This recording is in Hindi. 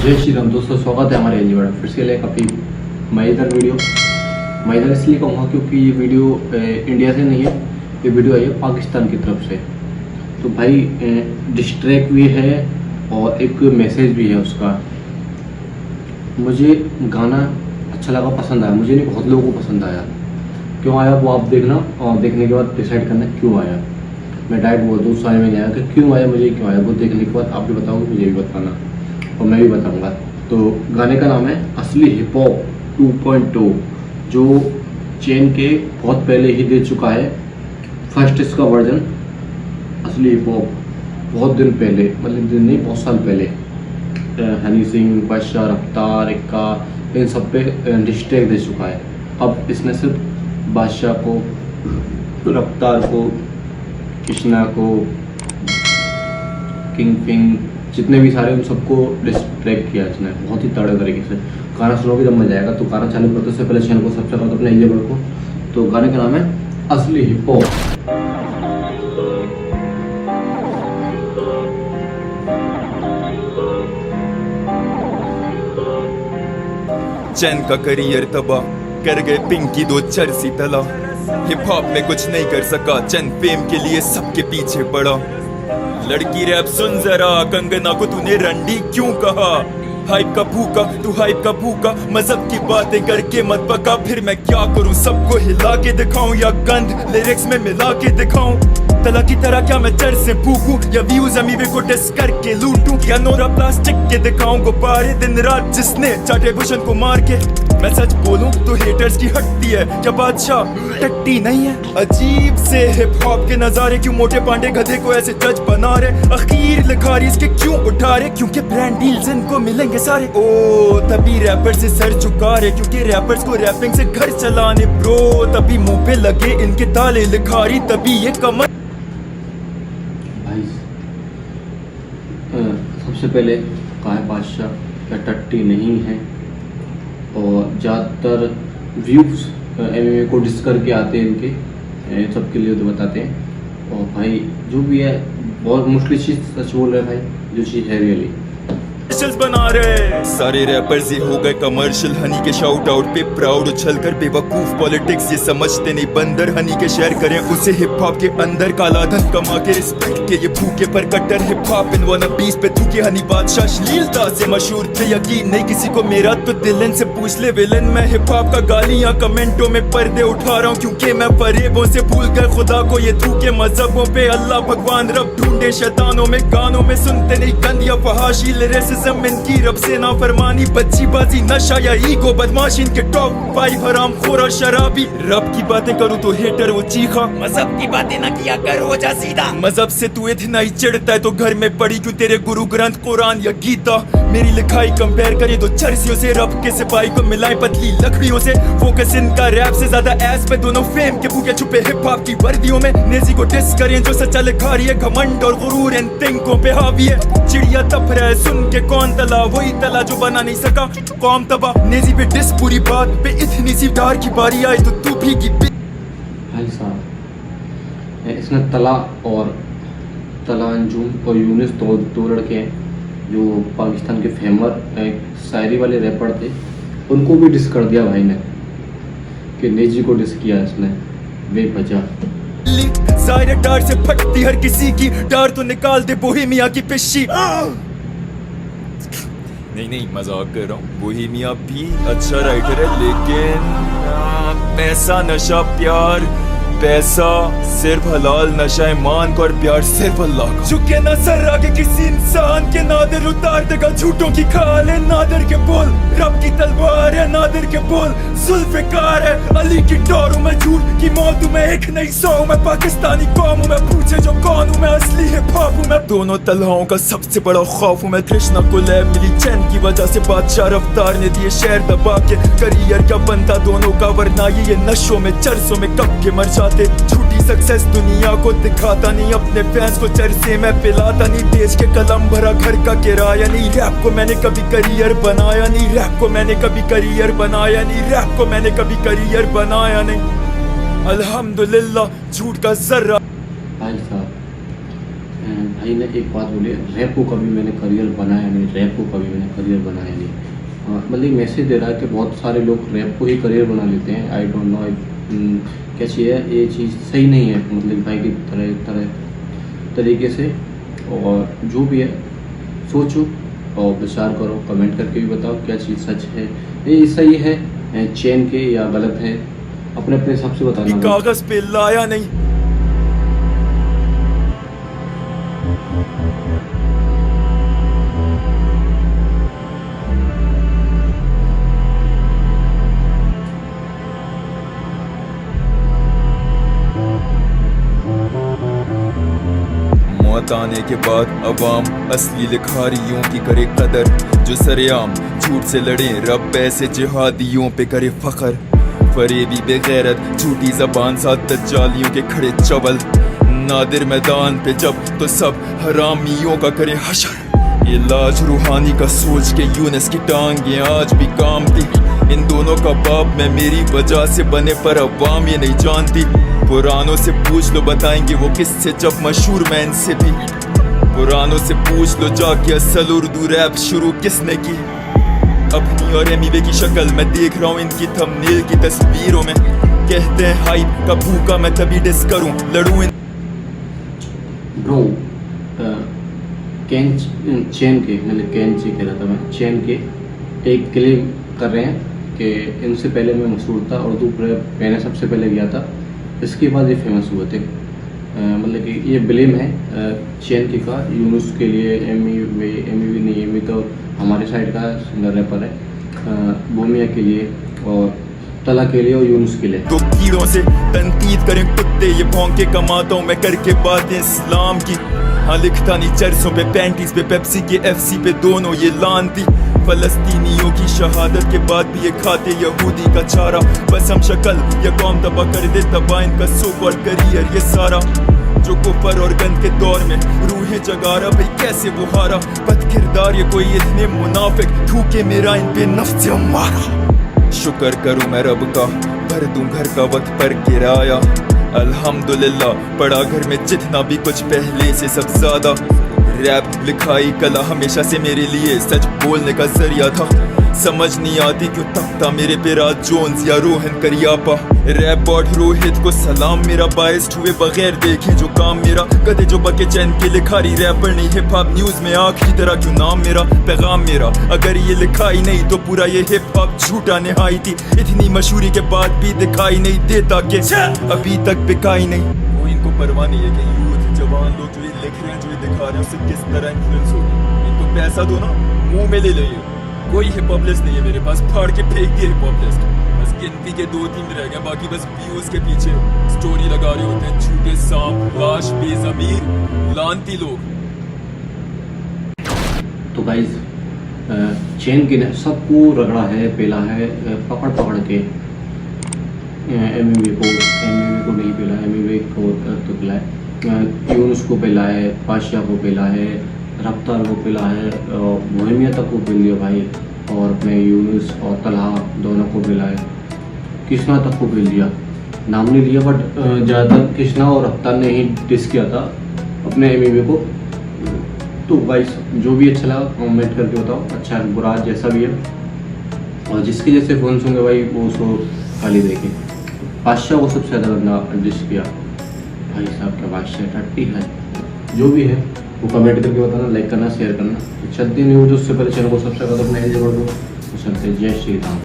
जय श्री राम दोस्तों, स्वागत है हमारे एनजी वर्ड फिर से ले काफ़ी मज़ेदार वीडियो। मज़ेदार इसलिए कहूँगा क्योंकि ये वीडियो इंडिया से नहीं है, ये वीडियो आई है पाकिस्तान की तरफ से। तो भाई डिस्ट्रैक्ट भी है और एक मैसेज भी है उसका। मुझे गाना अच्छा लगा, पसंद आया, मुझे नहीं बहुत लोगों को पसंद आया। क्यों आया वो आप देखना और देखने के बाद डिसाइड करना क्यों आया। मैं डायरेक्ट बोल दूँ सारे में नहीं आया कि क्यों आया, मुझे क्यों आया, वो देखने के बाद आप भी बताओगे, मुझे भी बताना और मैं भी बताऊंगा। तो गाने का नाम है असली हिप हॉप 2.0, जो चेन के बहुत पहले ही दे चुका है फर्स्ट इसका वर्जन। असली हिप हॉप बहुत दिन पहले, मतलब दिन नहीं बहुत साल पहले, हनी सिंह, बादशाह, रफ्तार, इक्का, इन सब पे डिस्ट्रैक्ट दे चुका है। अब इसने सिर्फ बादशाह को, रफ्तार को, कृष्णा को, किंग फिंग, जितने भी सारे उन सबको डिस्ट्रैक्ट किया इसने बहुत ही तगड़े तरीके से। गाना सुनोगे जब मजा आएगा। तो गाना चालू करते से पहले चैनल को सब्सक्राइब करो अपने एनजी वर्ड को। तो गाने का नाम है असली हिप हॉप। चैन का करियर तबाह कर गए पिंकी दो चरसी तला। हिप हॉप में कुछ नहीं कर सका, चैन फेम के लिए सबके पीछे पड़ा। लड़की रैप सुन जरा, कंगना को तूने रंडी क्यों कहा। हाइप का भूखा तू, हाइप का भूखा, मजहब की बातें करके मत पका। फिर मैं क्या करूं, सबको हिला के दिखाऊं या गंद लिरिक्स में मिला के दिखाऊं। तला की तरह क्या मैं चर से फूकूं या व्यूज अमीवे को टेस्ट करके लूटूं, या नोरा प्लास्टिक के दिखाऊं गुब्बारे दिन रात जिसने चाटे भूषण को मार के। मैं सच बोलूं तो हेटर्स की हटती है, क्या बादशाह टट्टी नहीं है। अजीब से हिप हॉप के नजारे, क्यों मोटे पांडे गधे को ऐसे जज बना रहे। अखीर लिखारी इसके क्यों उठा रहे, क्योंकि ब्रांड डील्स इनको मिलेंगे सारे। ओ तभी रैपर से सर झुका रहे, क्योंकि रैपर्स को रैपिंग से घर चलाने ब्रो। तभी मुंह पे लगे इनके ताले लिखारी, तभी ये कमर। सबसे पहले कहा है बादशाह क्या टट्टी नहीं है, और ज़्यादातर व्यूज़ एमएमए को डिस करके आते हैं इनके, सबके लिए तो बताते हैं। और भाई जो भी है बहुत मुश्किल चीज़ सच बोल रहे हैं भाई, जो चीज़ है रियली बना रहे। सारे रैपर्स ये हो गए कमर्शियल, हनी के शाउट आउट पे प्राउड उछल कर। बेवकूफ पॉलिटिक्स ये समझते नहीं, बंदर हनी के शेयर करें उसे हिप हॉप के अंदर। काला धन कमा के रिस्पेक्ट के ये भूखे पर कट्टर hip hop in one piece पे थूके। हनी बादशाह अश्लीलता से मशहूर थे, यकीन नहीं किसी को मेरा तो दिलन से पूछ ले विलन। मैं हिप हॉप का गालियां कमेंटों में पर्दे उठा रहा हूँ, क्योंकि मैं फरेबों से भूल गए खुदा को। ये थूके मजहबों पे अल्लाह भगवान रब ढूंढे शैतानों में, गानों में सुनते नहीं गंद या फहाशी। लिरिसिज्म इनकी रब से ना फरमानी, बच्ची बाजी, नशा या ईगो, बदमाश इनके टॉप 5 हराम खोर और शराबी। रब की बातें करूं तो हेटर वो चीखा, मजहब की बातें ना किया कर हो जा सीधा। मजहब से तू इतना ही चिढ़ता है तो घर में पड़ी क्यों तेरे गुरु ग्रंथ कुरान या गीता। मेरी लिखाई कंपेयर करे तो चर्सियों से, रब के सिपाही को मिलाए पतली लकड़ियों से। फोकस इनका रैप से ज्यादा एस पे, दोनों फेम के भूखे छुपे हिप हॉप की वर्दियों में। नेजी को डिस करें जो सच्चा लिखा रही है, घमंड और गुरूर इन तिंकों पे हावी है। चिड़िया तप रहा है सुन के कौन तला, वही तला जो बना नहीं सका कौम तबाह। नेजी पे डिस पूरी बात पे, इतनी सी डार की बारी आई तो तू भी की। भाई साहब इसने तला और तला अंजुम और यूनिस दो लड़के हैं जो पाकिस्तान के फेमस शायरी वाले रैपर थे, उनको भी डिस कर दिया भाई ने, कि नेजी को डिस किया इसने बेवजह। सारे डार से फटती हर किसी की डार, तो निकाल दे बोहेमिया की पिशी। नहीं मजाक कर रहा हूँ, बोहेमिया भी अच्छा राइटर है, लेकिन पैसा नशा प्यार, पैसा सिर्फ हलाल, नशा ईमान को और प्यार सिर्फ अल्लाह को। झुके ना सर आगे किसी इंसान के, नादिर उतार देगा झूठों की खाल है। नादिर के बोल रब की तलवार है, नादिर के बोल जुल्फिकार है। अली की टोर हूँ मैं, झूठ की मौत हूँ मैं, एक नहीं 100 मैं। पाकिस्तानी कौम हूँ मैं, पूछे जो कौन हूँ मैं, असली हिप हॉप हूँ मैं। दोनों तलहाओं का सबसे बड़ा खौफ हूँ मैं। कृष्णा को लैब मिली चैन की वजह से, बादशाह रफ्तार ने दिए शहर दबा के। करियर क्या बनता दोनों का, वरना ये नशों में चरसों में कब के मर जाते। झूठी सक्सेस दुनिया को दिखाता नहीं, अपने फैंस को चरसे में पिलाता नहीं। बेच के कलम भरा घर का किराया नहीं, रैप को मैंने कभी करियर बनाया नहीं। रैप को मैंने कभी करियर बनाया नहीं, रैप को मैंने कभी करियर बनाया नहीं। अल्हम्दुलिल्लाह झूठ का जर्रा। भाई साहब भाई ने एक बात बोली, रैप को कभी मैंने करियर बनाया नहीं, रैप को कभी मैंने करियर बनाया नहीं। मतलब मैसेज दे रहा है कि बहुत सारे लोग रैप को ही करियर बना लेते हैं। आई डोंट नो क्या चीज़ है, ये चीज़ सही नहीं है। मतलब भाई की तरीके से, और जो भी है सोचो और विचार करो, कमेंट करके भी बताओ क्या चीज़ सच है, ये सही है चैन के या गलत है, अपने अपने हिसाब से बताना। कागज पे लाया नहीं। मौत आने के बाद अवाम असली लिखारियों की करे कदर, जो सरेआम झूठ से लड़े रब ऐसे जिहादियों पे करे फखर। फरेबी बेगैरत झूठी जबान साथ दज्जालियों के खड़े चवल, नादिर मैदान पे जब तो सब हरामियों का करे हशर। ये लाज रूहानी का सोच के यूनस की टांगे आज भी काम थी। इन दोनों का बाप मैं मेरी वजह से बने पर अवाम ये नहीं जानती। पुरानों से पूछ लो बताएंगे वो किससे जब मशहूर मैं इनसे भी। पुरानों से पूछ लो जाके असल उर्दू रैप शुरू किसने की। अपनी और एमिवे की शक्ल मैं देख रहा हूँ इनकी थंबनेल की तस्वीरों में। कहते हैं हाइप का भूखा मैं तभी डिस करूँ लड़ूं इन ब्रो। चैन के मतलब कैंची कह रहा था मैं, चैन के एक क्लेम कर रहे हैं कि इनसे पहले मैं मशहूर था, उर्दू रैप मैंने सबसे पहले किया था, इसके बाद ये फेमस हुए थे। मतलब कि ये ब्लेम है चैन के का यूनुस के लिए। एमी नहीं, एमी तो हमारे साइड का सिंगर रैपर है। भूमिया के लिए और तला के लिए और यूनुस के लिए। तो कीड़ों से तनकीद करें कुत्ते, ये भौंके कमाता हूँ मैं करके बातें इस्लाम की। हाँ लिखता नहीं चर्चों पे, पैंटीज पे, पेप्सी के एफसी पे दोनों ये लानती। फलस्तीनियों की शहादत के बाद भी ये खाते यहूदी का चारा। बस हम शक्ल या कौम तबाह कर दे तबाह इनका सो कॉल्ड करियर ये सारा। जो कुफर और गंद के दौर में रूहें जगा रहा भाई कैसे वो हारा। बद किरदार ये कोई इतने मुनाफिक, ठूके मेरा इन पे नफ्स मारा। शुक्र करूं मैं रब का, भर दूं घर का वक्त पर किराया। अल्हम्दुलिल्लाह पड़ा घर में जितना भी कुछ पहले से सब ज्यादा। रैप लिखाई कला हमेशा से मेरे लिए सच बोलने का जरिया था। समझ नहीं आती क्यों तकता मेरे पे राज जोन्स या रोहन करियापा। रैप बॉट रोहित को सलाम मेरा, बाइस्ड हुए बगैर देखे जो काम मेरा। गधे जो बके चैन के लिखारी रैपर नहीं, हिप हॉप न्यूज में आखिरी तरह क्यों नाम मेरा। पैगाम मेरा अगर ये लिखाई नहीं तो पूरा ये हिप हॉप झूठा निहाई थी। इतनी मशहूरी के बाद भी दिखाई नहीं देता कि अभी तक बिकाई नहीं। कोई इनको परवाह नहीं है कि यूथ जवान लोग जो ये लिख रहे हैं, जो ये दिखा रहे हैं, उससे किस तरह इन्फ्लुएंस होगी। इनको पैसा दो ना, मुंह में ले लो। कोई हिप हॉप लिस्ट नहीं है मेरे पास, फाड़ के फेंक दिए हिप हॉप लिस्ट। बस गिनती के 2-3 रह गए, बाकी बस व्यूज के पीछे स्टोरी लगा रहे होते हैं झूठे सांप, लाश, बेज़मीर, लानती लोग। तो गाइस चैन के ने सबको रगड़ा है, पेला है, पकड़ पकड़ के। एमवी को नहीं पेला, एमवी को तो पेला है, यूनुस को पेला है, पाशिया को पेला है, रफ्तार को पेला है, मोहमिया तक को पेल दिया भाई। और अपने यूनुस और तलहा दोनों को पेला है, कृष्णा तक को पेल दिया। नाम नहीं लिया बट ज़्यादातर कृष्णा और रफ्तार ने ही डिस किया था अपने एमवी को। तो गाइस जो भी अच्छा लगा कमेंट करके बताओ, अच्छा बुरा जैसा भी है। और जिसके जैसे फोन होंगे भाई वो उसको खाली देखें। बादशाह को सबसे ज़्यादा बंदा डिस किया भाई साहब, क्या बादशाह टट्टी है। जो भी है वो कमेंट करके बताना, लाइक करना, शेयर करना। चलती न्यूज़ उससे पहले चैनल को सब्सक्राइब कर दो, अपने जरूर दो। तो चलते जय श्री राम।